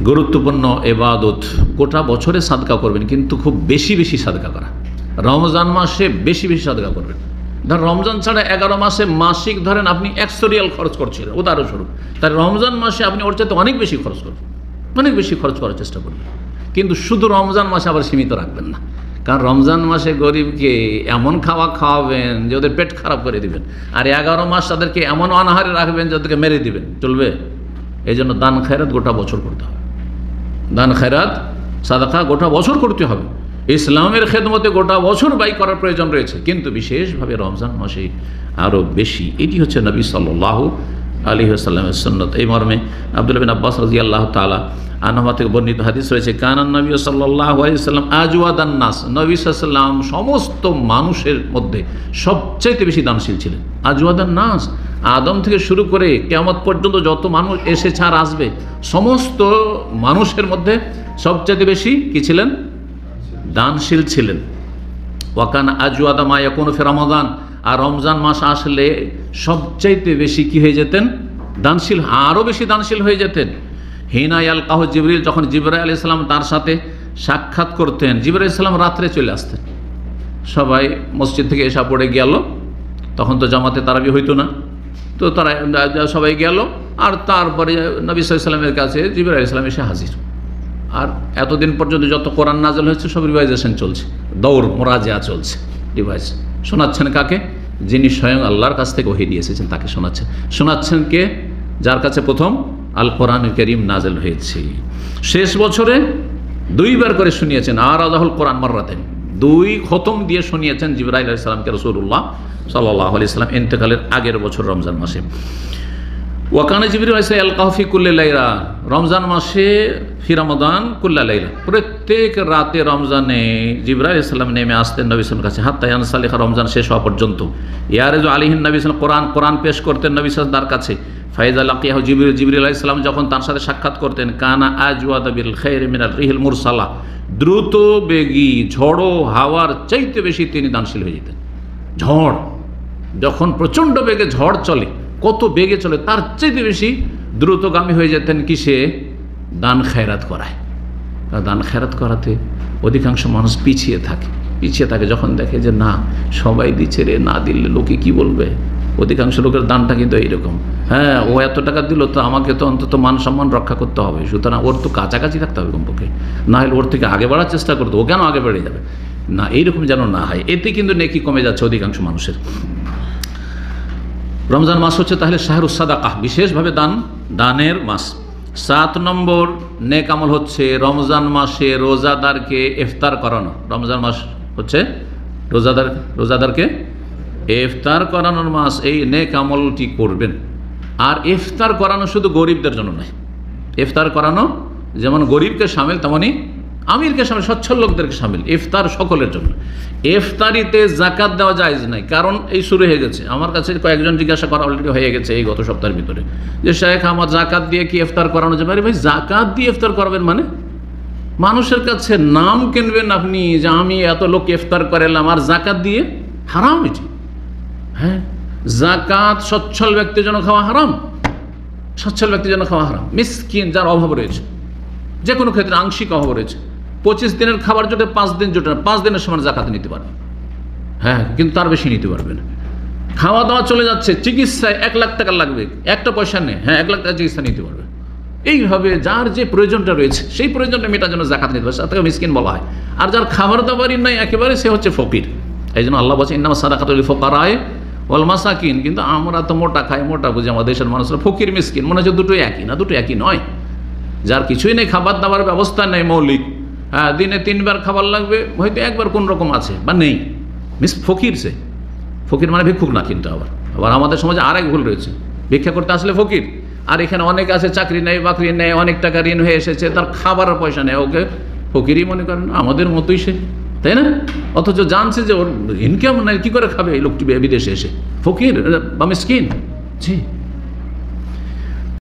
গুরুত্বপূর্ণ ইবাদত। গোটা বছরে সাদকা করবেন, কিন্তু খুব বেশি বেশি সাদকা করা। রমজান মাসে বেশি বেশি সাদকা করবেন। ধর রমজান ছাড়া 11 মাসে মাসিক ধরেন আপনি 100 রিয়াল খরচ করছিলেন উদাহরণস্বরূপ, তাই রমজান মাসে আপনি ওর চাইতে অনেক বেশি খরচ করবেন, অনেক বেশি খরচ করার চেষ্টা করবেন। কিন্তু শুধু রমজান মাসে আবার সীমিত রাখবেন না, কারণ রমজান মাসে গরিবকে এমন খাওয়া খাওয়াবেন যে ওদের পেট খারাপ করে দিবেন, আর 11 মাস তাদেরকে এমন অনাহারে রাখবেন যে ওদেরকে মেরে দিবেন, চলবে? এই জন্য দান খায়রাত গোটা বছর করতে হবে। দান খায়রাত সাদাকা গোটা বছর করতে হবে। ইসলামের খেদমতে গোটা বছর ব্যয় করার প্রয়োজন রয়েছে, কিন্তু বিশেষভাবে রমজান মাসে আরও বেশি। এটি হচ্ছে নবী সাল্লাল্লাহু আলাইহি ওয়াসাল্লামের সুন্নাত। এই মর্মে আব্দুল্লাহ বিন আব্বাস রাদিয়াল্লাহু তাআলা আনহুমা থেকে বর্ণিত হাদিস রয়েছে, কানান নবী সাল্লাল্লাহু আলাইহি ওয়াসাল্লাম আজওয়াদান নাস, নবী সাল্লাল্লাহু আলাইহি ওয়াসাল্লাম সমস্ত মানুষের মধ্যে সবচাইতে বেশি দানশীল ছিলেন। আজওয়াদান নাস, আদম থেকে শুরু করে কিয়ামত পর্যন্ত যত মানুষ এসেছে আর আসবে, সমস্ত মানুষের মধ্যে সবচাইতে বেশি কি ছিলেন? দানশীল ছিলেন। ওয়াকান আজওয়াদা মা ইয়াকুনু ফি রমাদান, আর রমজান মাস আসলে সবচাইতে বেশি কি হয়ে যেতেন? দানশীল, আরও বেশি দানশীল হয়ে যেতেন। হিনা ইয়ালকাহু জিবরিল, যখন জিবরাইল আলাইহিস সালাম তার সাথে সাক্ষাৎ করতেন, জিবরাইল আলাইহিস সালাম রাত্রে চলে আসতেন। সবাই মসজিদ থেকে এসা পড়ে গেল, তখন তো জামাতে তারাবি হইতো না, তো তারা সবাই গেল, আর তারপরে নবী সাল্লাল্লাহু আলাইহি ওয়াসাল্লামের কাছে জিবরাইল আলাইহিস সালাম এসে হাজির। আর এতদিন পর্যন্ত যত কোরআন নাযিল হয়েছে সব রিভাইজেশন চলছে, দৌড় মোরাজা চলছে, রিভাইজ শোনাচ্ছেন কাকে? যিনি স্বয়ং আল্লাহর কাছ থেকে ওহী নিয়ে এসেছেন তাকে শোনাচ্ছেন। শোনাচ্ছেন কে? যার কাছে প্রথম আল কোরআনুল কারীম নাযিল হয়েছে। শেষ বছরে 2 বার করে শুনিয়েছেন, আর আযাহুল কোরআন মাররাতাইন, 2 খতম দিয়ে শুনিয়েছেন জিবরাইল আলাইহিস সালামকে রাসূলুল্লাহ সাল্লাল্লাহু আলাইহি ওয়াসাল্লাম ইন্তেকালের আগের বছর রমজান মাসে। ওয়াকানা জিবরিল আলাইহিস সালাম ইয়ালকাহু ফি কুল্লি লাইলা, রমজান মাসে ফি রমাদান কুল্লা লাইলা, প্রত্যেক রাতে রমজানে জিবরাইল আলাইহিস সালাম নেমে আসতেন নবী সাল্লাল্লাহু আলাইহি ওয়াসাল্লাম কাছে, হাত্তা ইয়ানসালিখা, রমজান শেষ হওয়া পর্যন্ত। ইয়ারেজু আলাইহিন নবী সাল্লাল্লাহু আলাইহি ওয়াসাল্লাম, কোরআন কোরআন পেশ করতেন নবী সাল্লাল্লাহু আলাইহি ওয়াসাল্লাম তার কাছে। ফাইজা লাকিয়াহু জিবরিল, জিবরিল আলাইহিস সালাম যখন তার সাথে সাক্ষাৎ করতেন, কানা আজওয়াদা বিল খায়রি মিনার রিহিল মুরসালা, দ্রুত বেগী ঝড়ো হাওয়ার চাইতে বেশি তিনি দানশীল হয়ে যেতেন। ঝড় যখন প্রচণ্ড বেগে ঝড় চলে, কত বেগে চলে, তার চাইতে বেশি দ্রুতগামী হয়ে যেতেন কিসে? দান খায়রাত করায়। দান খায়রাত করাতে অধিকাংশ মানুষ পিছিয়ে থাকে, যখন দেখে যে না সবাই দিচ্ছে রে, না দিলে লোকে কি বলবে। অধিকাংশ লোকের দানটা কিন্তু এইরকম, হ্যাঁ ও এত টাকা দিল তো আমাকে তো অন্তত মান সম্মান রক্ষা করতে হবে, সুতরাং ওর তো কাছাকাছি থাকতে হবে কমপক্ষে, না হলে ওর থেকে আগে বাড়ার চেষ্টা করতে, ও কেন আগে বেড়ে যাবে না, এইরকম যেন না হয়। এতে কিন্তু নেকি কমে যাচ্ছে অধিকাংশ মানুষের। রমজান মাস হচ্ছে তাহলে শাহরুস সাদাকাহ, বিশেষভাবে দানের মাস। 7 নম্বর নেক আমল হচ্ছে রমজান মাসে রোজাদারকে ইফতার করানো। রমজান মাস হচ্ছে রোজাদারকে ইফতার করানোর মাস, এই নেক আমলটি করবেন। আর ইফতার করানো শুধু গরিবদের জন্য নয়, ইফতার করানো যেমন গরিবকে শামিল তেমনই আমিরকে শামিল, সচ্ছল লোকদেরকে শামিল। ইফতার সকলের জন্য। ইফতারিতে জাকাত দেওয়া জায়েজ নাই, কারণ এই শুরু হয়ে গেছে। আমার কাছে কয়েকজন জিজ্ঞাসা করা অলরেডি হয়ে গেছে এই গত সপ্তাহের ভিতরে, যে শেখ আমার জাকাত দিয়ে কি ইফতার করানো যাবে? আরে ভাই, জাকাত দিয়ে ইফতার করবেন মানে মানুষের কাছে নাম কিনবেন আপনি যে আমি এত লোক ইফতার করালাম, আর জাকাত দিয়ে হারাম এটি। হ্যাঁ, জাকাত সচ্ছল ব্যক্তির জন্য খাওয়া হারাম, সচ্ছল ব্যক্তির জন্য খাওয়া হারাম। মিসকিন যার অভাব রয়েছে, যে কোনো ক্ষেত্রে আংশিক অভাব রয়েছে, 25 দিনের খাবার জোটে 5 দিন জোটে না, 5 দিনের সমান জাকাত নিতে পারবে, হ্যাঁ, কিন্তু তার বেশি নিতে পারবে না। খাওয়া দাওয়া চলে যাচ্ছে, চিকিৎসায় 1 লাখ টাকা লাগবে, একটা পয়সা নেই, হ্যাঁ 1 লাখ টাকা চিকিৎসা নিতে পারবে। এইভাবে যার যে প্রয়োজনটা রয়েছে সেই প্রয়োজনটা মেটার জন্য জাকাত নিতে পারবে, তাকে মিসকিন বলা হয়। আর যার খাবার দাবারই নাই একেবারে, সে হচ্ছে ফকির। এই জন্য আল্লাহ বলছে ইন্নামা সাদাকাতুল লিল ফুকারায়ে ওয়াল মাসাকিন। কিন্তু আমরা তো মোটা খাই, মোটা বুঝি আমাদের দেশের মানুষরা, ফকির মিসকিন মনে হচ্ছে দুটোই একই, না দুটো একই নয়। যার কিছুই নেই, খাবার দাবার ব্যবস্থা নেই মৌলিক, হ্যাঁ দিনে 3 বার খাবার লাগবে, হয়তো 1 বার কোন রকম আছে বা নেই, ফকির। সে ফকির মানে ভিক্ষুক না। কিন্তু আবার আমাদের সমাজে আরেক ভুল রয়েছে, ভিক্ষা করতে আসলে ফকির। আর এখানে অনেক আছে চাকরি নেই, বাকরি নেই, অনেক টাকা ঋণ হয়ে এসেছে, তার খাবারের পয়সা নেই, ওকে ফকিরই মনে করেন, আমাদের মতোই সে, তাই না? অথচ জানছে যে ওর ইনকাম নাই, কী করে খাবে এই লোকটি বিদেশে এসে? ফকির বা মিসকিন। জি।